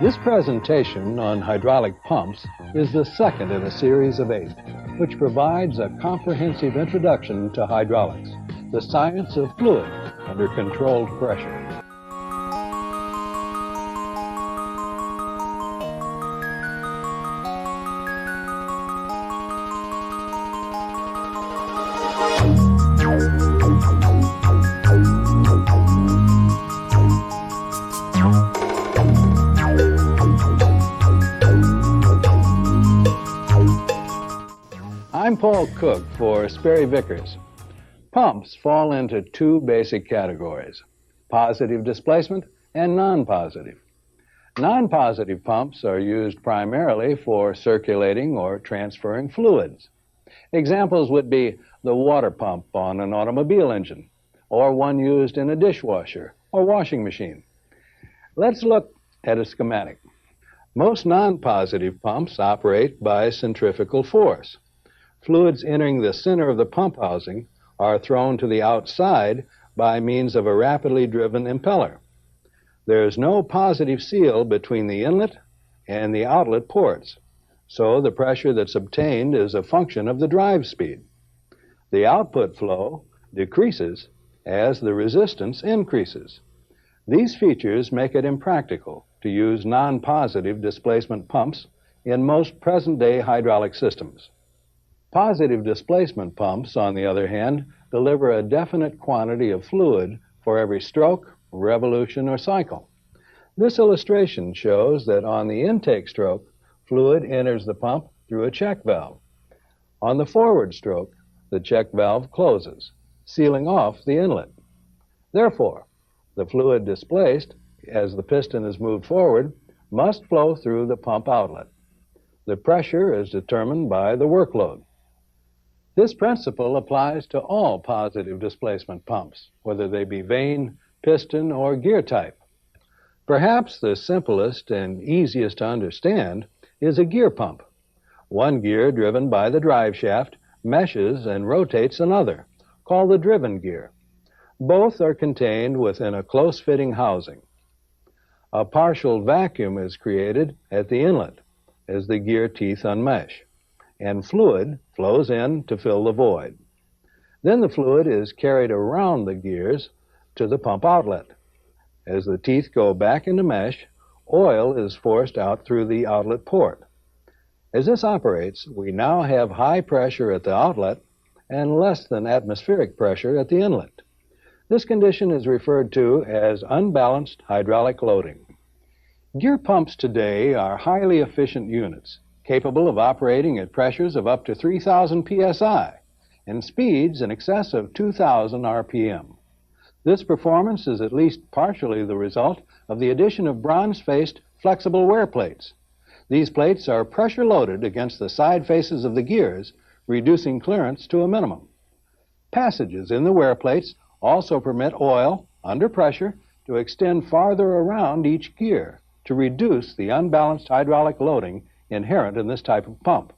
This presentation on hydraulic pumps is the second in a series of 8, which provides a comprehensive introduction to hydraulics, the science of fluid under controlled pressure. I'm Paul Cook for Sperry Vickers. Pumps fall into two basic categories, positive displacement and non-positive. Non-positive pumps are used primarily for circulating or transferring fluids. Examples would be the water pump on an automobile engine, or one used in a dishwasher or washing machine. Let's look at a schematic. Most non-positive pumps operate by centrifugal force. Fluids entering the center of the pump housing are thrown to the outside by means of a rapidly driven impeller. There is no positive seal between the inlet and the outlet ports, so the pressure that's obtained is a function of the drive speed. The output flow decreases as the resistance increases. These features make it impractical to use non-positive displacement pumps in most present-day hydraulic systems. Positive displacement pumps, on the other hand, deliver a definite quantity of fluid for every stroke, revolution, or cycle. This illustration shows that on the intake stroke, fluid enters the pump through a check valve. On the forward stroke, the check valve closes, sealing off the inlet. Therefore, the fluid displaced, as the piston is moved forward, must flow through the pump outlet. The pressure is determined by the workload. This principle applies to all positive displacement pumps, whether they be vane, piston, or gear type. Perhaps the simplest and easiest to understand is a gear pump. One gear, driven by the drive shaft, meshes and rotates another, called the driven gear. Both are contained within a close-fitting housing. A partial vacuum is created at the inlet as the gear teeth unmesh, and fluid flows in to fill the void. Then the fluid is carried around the gears to the pump outlet. As the teeth go back into mesh, oil is forced out through the outlet port. As this operates, we now have high pressure at the outlet and less than atmospheric pressure at the inlet. This condition is referred to as unbalanced hydraulic loading. Gear pumps today are highly efficient units, capable of operating at pressures of up to 3,000 psi and speeds in excess of 2,000 RPM. This performance is at least partially the result of the addition of bronze-faced flexible wear plates. These plates are pressure-loaded against the side faces of the gears, reducing clearance to a minimum. Passages in the wear plates also permit oil, under pressure, to extend farther around each gear to reduce the unbalanced hydraulic loading inherent in this type of pump.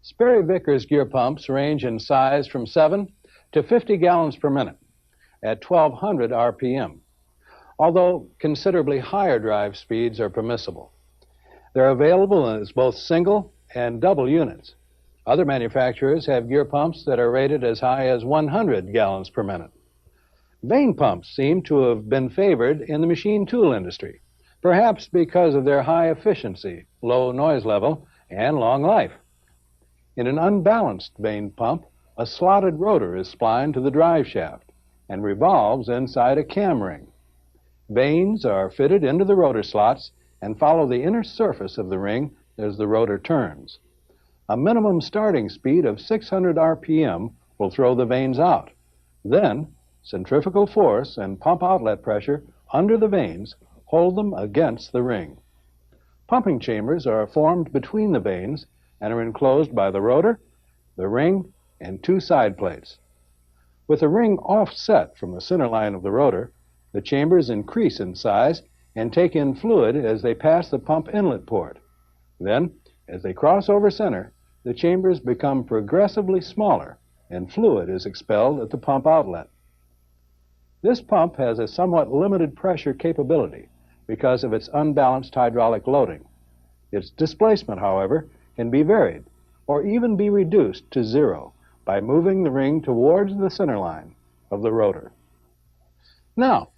Sperry Vickers gear pumps range in size from 7 to 50 gallons per minute at 1,200 RPM, although considerably higher drive speeds are permissible. They're available as both single and double units. Other manufacturers have gear pumps that are rated as high as 100 gallons per minute. Vane pumps seem to have been favored in the machine tool industry, perhaps because of their high efficiency, low noise level, and long life. In an unbalanced vane pump, a slotted rotor is splined to the drive shaft and revolves inside a cam ring. Vanes are fitted into the rotor slots and follow the inner surface of the ring as the rotor turns. A minimum starting speed of 600 RPM will throw the vanes out. Then, centrifugal force and pump outlet pressure under the vanes hold them against the ring. Pumping chambers are formed between the vanes and are enclosed by the rotor, the ring, and two side plates. With the ring offset from the center line of the rotor, the chambers increase in size and take in fluid as they pass the pump inlet port. Then, as they cross over center, the chambers become progressively smaller and fluid is expelled at the pump outlet. This pump has a somewhat limited pressure capability because of its unbalanced hydraulic loading. Its displacement, however, can be varied or even be reduced to zero by moving the ring towards the center line of the rotor. Now,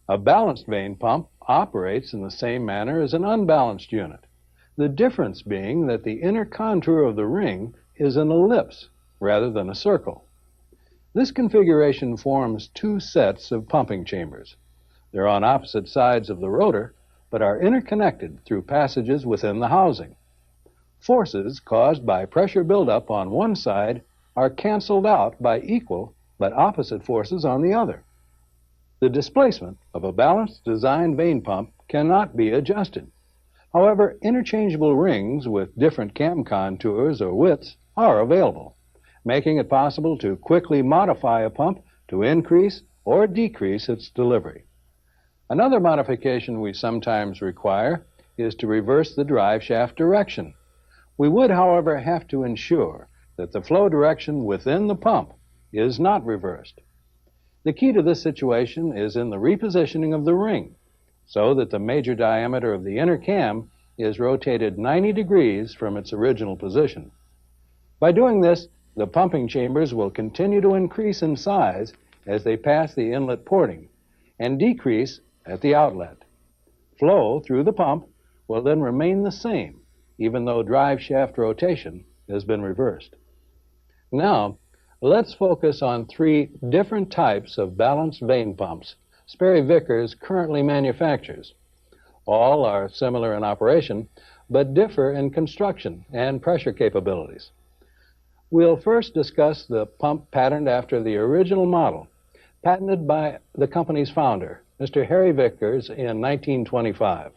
a balanced vane pump operates in the same manner as an unbalanced unit, the difference being that the inner contour of the ring is an ellipse rather than a circle. This configuration forms two sets of pumping chambers. They're on opposite sides of the rotor, but are interconnected through passages within the housing. Forces caused by pressure buildup on one side are canceled out by equal but opposite forces on the other. The displacement of a balanced design vane pump cannot be adjusted. However, interchangeable rings with different cam contours or widths are available, making it possible to quickly modify a pump to increase or decrease its delivery. Another modification we sometimes require is to reverse the drive shaft direction. We would, however, have to ensure that the flow direction within the pump is not reversed. The key to this situation is in the repositioning of the ring, so that the major diameter of the inner cam is rotated 90 degrees from its original position. By doing this, the pumping chambers will continue to increase in size as they pass the inlet porting and decrease at the outlet. Flow through the pump will then remain the same, even though drive shaft rotation has been reversed. Now, let's focus on three different types of balanced vane pumps Sperry Vickers currently manufactures. All are similar in operation, but differ in construction and pressure capabilities. We'll first discuss the pump patterned after the original model, patented by the company's founder, Mr. Harry Vickers, in 1925.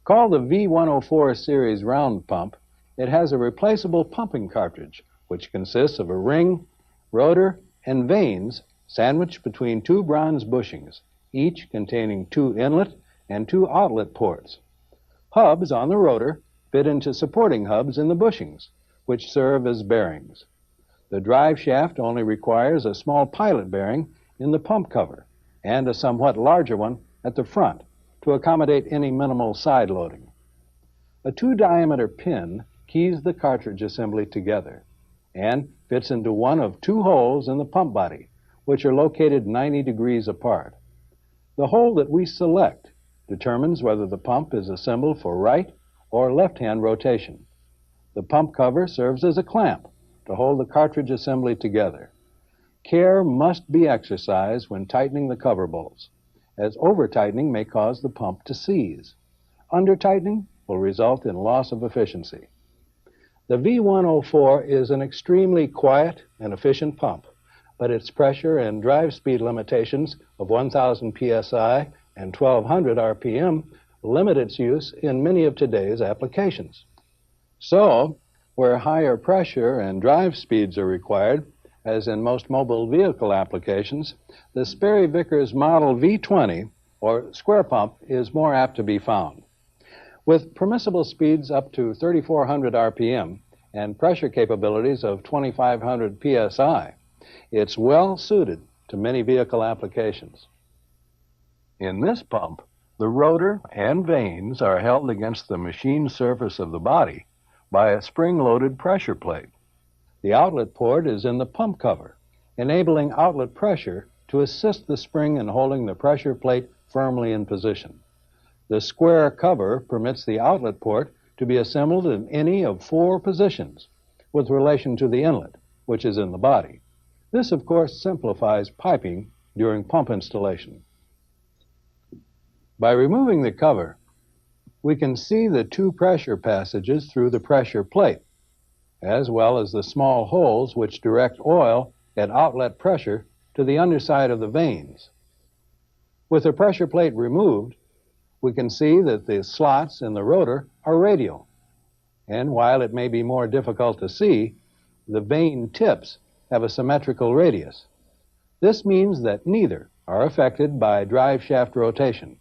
Called the V104 series round pump, it has a replaceable pumping cartridge, which consists of a ring, rotor, and vanes sandwiched between two bronze bushings, each containing two inlet and two outlet ports. Hubs on the rotor fit into supporting hubs in the bushings, which serve as bearings. The drive shaft only requires a small pilot bearing in the pump cover and a somewhat larger one at the front to accommodate any minimal side loading. A 2-diameter pin keys the cartridge assembly together and fits into one of two holes in the pump body, which are located 90 degrees apart. The hole that we select determines whether the pump is assembled for right or left-hand rotation. The pump cover serves as a clamp to hold the cartridge assembly together. Care must be exercised when tightening the cover bolts, as over-tightening may cause the pump to seize. Under-tightening will result in loss of efficiency. The V104 is an extremely quiet and efficient pump, but its pressure and drive speed limitations of 1,000 psi and 1,200 RPM limit its use in many of today's applications. So, where higher pressure and drive speeds are required, as in most mobile vehicle applications, the Sperry Vickers Model V20, or square pump, is more apt to be found. With permissible speeds up to 3,400 RPM and pressure capabilities of 2,500 psi, it's well suited to many vehicle applications. In this pump, the rotor and vanes are held against the machine surface of the body by a spring-loaded pressure plate. The outlet port is in the pump cover, enabling outlet pressure to assist the spring in holding the pressure plate firmly in position. The square cover permits the outlet port to be assembled in any of 4 positions with relation to the inlet, which is in the body. This, of course, simplifies piping during pump installation. By removing the cover, we can see the 2 pressure passages through the pressure plate, as well as the small holes which direct oil at outlet pressure to the underside of the vanes. With the pressure plate removed, we can see that the slots in the rotor are radial, and while it may be more difficult to see, the vane tips have a symmetrical radius. This means that neither are affected by drive shaft rotation.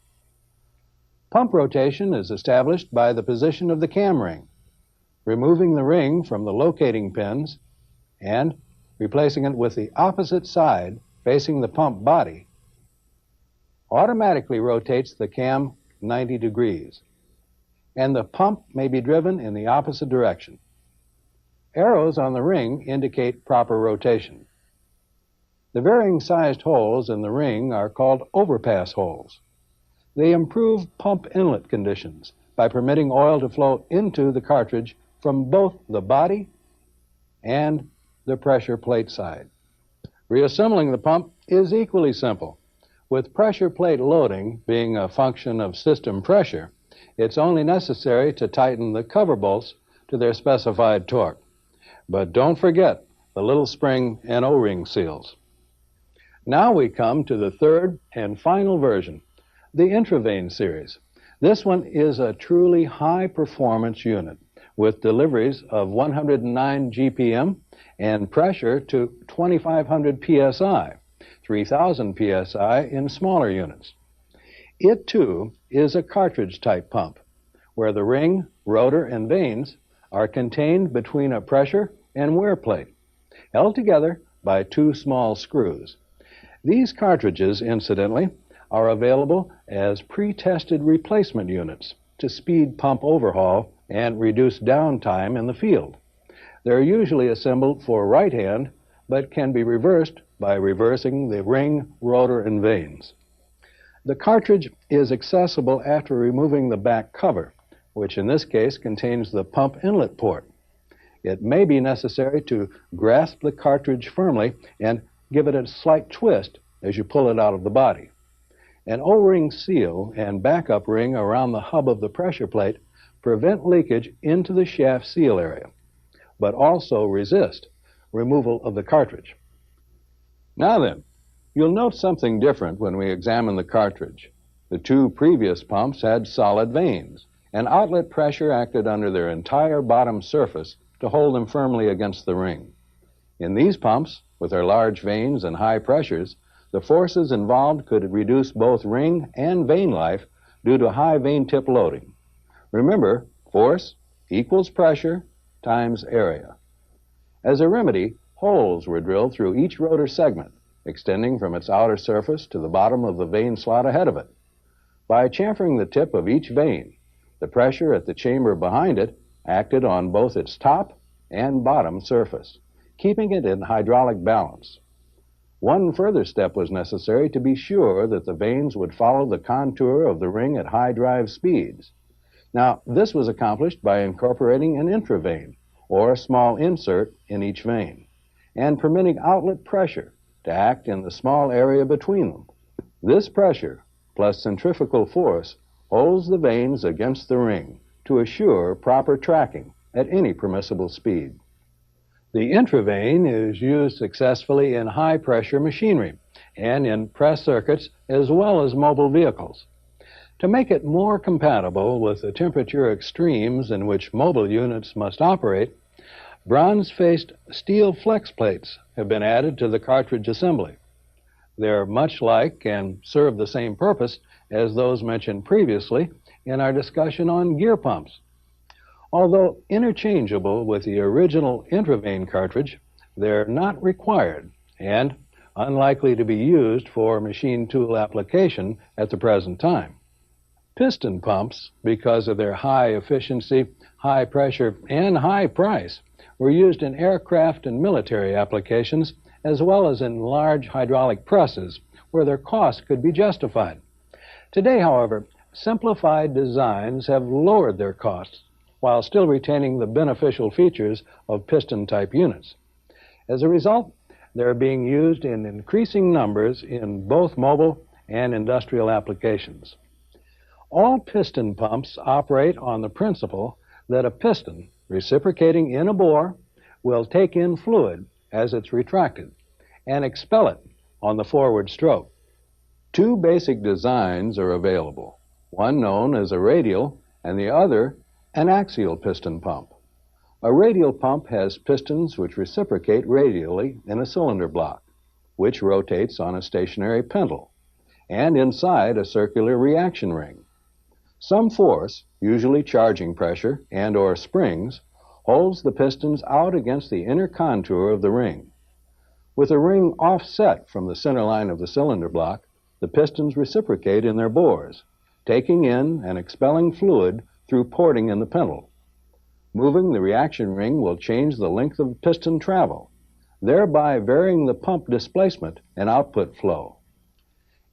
Pump rotation is established by the position of the cam ring, removing the ring from the locating pins and replacing it with the opposite side facing the pump body automatically rotates the cam 90 degrees, and the pump may be driven in the opposite direction. Arrows on the ring indicate proper rotation. The varying sized holes in the ring are called overpass holes. They improve pump inlet conditions by permitting oil to flow into the cartridge from both the body and the pressure plate side. Reassembling the pump is equally simple. With pressure plate loading being a function of system pressure, it's only necessary to tighten the cover bolts to their specified torque. But don't forget the little spring and O-ring seals. Now we come to the third and final version, the Intravane series. This one is a truly high-performance unit with deliveries of 109 GPM and pressure to 2,500 PSI, 3,000 PSI in smaller units. It, too, is a cartridge-type pump, where the ring, rotor, and vanes are contained between a pressure and wear plate, held together by two small screws. These cartridges, incidentally, are available as pre-tested replacement units to speed pump overhaul and reduce downtime in the field. They're usually assembled for right hand, but can be reversed by reversing the ring, rotor, and vanes. The cartridge is accessible after removing the back cover, which in this case contains the pump inlet port. It may be necessary to grasp the cartridge firmly and give it a slight twist as you pull it out of the body. An O-ring seal and backup ring around the hub of the pressure plate prevent leakage into the shaft seal area, but also resist removal of the cartridge. Now then, you'll note something different when we examine the cartridge. The two previous pumps had solid vanes, and outlet pressure acted under their entire bottom surface to hold them firmly against the ring. In these pumps, with their large vanes and high pressures, the forces involved could reduce both ring and vane life due to high vane tip loading. Remember, force equals pressure times area. As a remedy, holes were drilled through each rotor segment, extending from its outer surface to the bottom of the vane slot ahead of it. By chamfering the tip of each vane, the pressure at the chamber behind it acted on both its top and bottom surface, keeping it in hydraulic balance. One further step was necessary to be sure that the vanes would follow the contour of the ring at high drive speeds. Now, this was accomplished by incorporating an intravane, or a small insert in each vane, and permitting outlet pressure to act in the small area between them. This pressure, plus centrifugal force, holds the vanes against the ring to assure proper tracking at any permissible speed. The intravane is used successfully in high-pressure machinery and in press circuits as well as mobile vehicles. To make it more compatible with the temperature extremes in which mobile units must operate, bronze-faced steel flex plates have been added to the cartridge assembly. They're much like and serve the same purpose as those mentioned previously in our discussion on gear pumps. Although interchangeable with the original intravane cartridge, they're not required and unlikely to be used for machine tool application at the present time. Piston pumps, because of their high efficiency, high pressure, and high price, were used in aircraft and military applications, as well as in large hydraulic presses, where their costs could be justified. Today, however, simplified designs have lowered their costs, while still retaining the beneficial features of piston-type units. As a result, they're being used in increasing numbers in both mobile and industrial applications. All piston pumps operate on the principle that a piston reciprocating in a bore will take in fluid as it's retracted and expel it on the forward stroke. Two basic designs are available, one known as a radial and the other an axial piston pump. A radial pump has pistons which reciprocate radially in a cylinder block, which rotates on a stationary pendule, and inside a circular reaction ring. Some force, usually charging pressure and/or springs, holds the pistons out against the inner contour of the ring. With the ring offset from the center line of the cylinder block, the pistons reciprocate in their bores, taking in and expelling fluid through porting in the pintle. Moving the reaction ring will change the length of piston travel, thereby varying the pump displacement and output flow.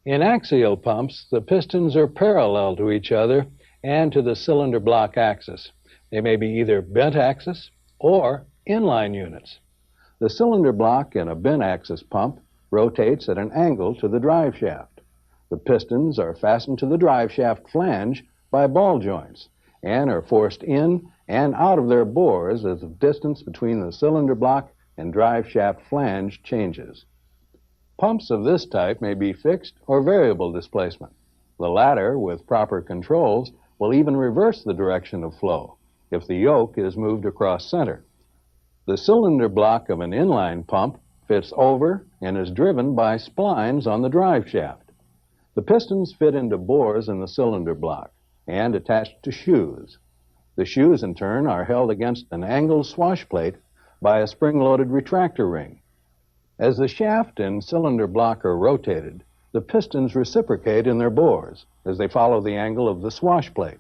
In axial pumps, the pistons are parallel to each other and to the cylinder block axis. They may be either bent axis or inline units. The cylinder block in a bent axis pump rotates at an angle to the drive shaft. The pistons are fastened to the drive shaft flange by ball joints and are forced in and out of their bores as the distance between the cylinder block and drive shaft flange changes. Pumps of this type may be fixed or variable displacement. The latter, with proper controls, will even reverse the direction of flow if the yoke is moved across center. The cylinder block of an inline pump fits over and is driven by splines on the drive shaft. The pistons fit into bores in the cylinder block and attached to shoes. The shoes, in turn, are held against an angled swash plate by a spring-loaded retractor ring. As the shaft and cylinder block are rotated, the pistons reciprocate in their bores as they follow the angle of the swash plate.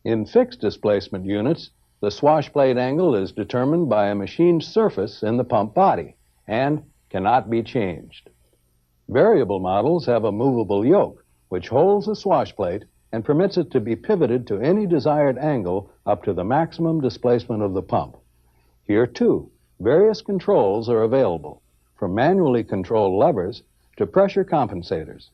In fixed displacement units, the swash plate angle is determined by a machined surface in the pump body and cannot be changed. Variable models have a movable yoke which holds the swash plate and permits it to be pivoted to any desired angle up to the maximum displacement of the pump. Here, too, various controls are available, from manually controlled levers to pressure compensators.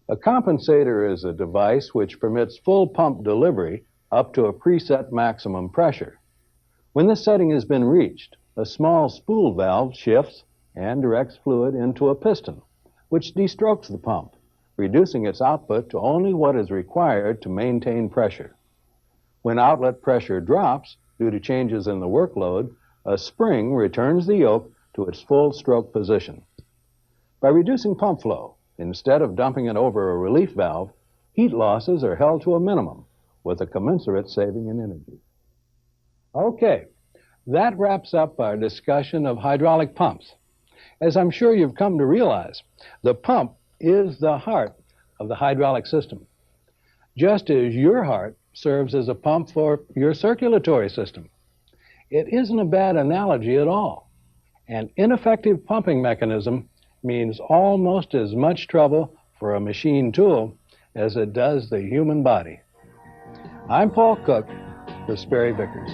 A compensator is a device which permits full pump delivery up to a preset maximum pressure. When this setting has been reached, a small spool valve shifts and directs fluid into a piston, which destrokes the pump, reducing its output to only what is required to maintain pressure. When outlet pressure drops due to changes in the workload, a spring returns the yoke to its full stroke position. By reducing pump flow, instead of dumping it over a relief valve, heat losses are held to a minimum, with a commensurate saving in energy. Okay, that wraps up our discussion of hydraulic pumps. As I'm sure you've come to realize, the pump is the heart of the hydraulic system, just as your heart serves as a pump for your circulatory system. It isn't a bad analogy at all. An ineffective pumping mechanism means almost as much trouble for a machine tool as it does the human body. I'm Paul Cook for Sperry Vickers.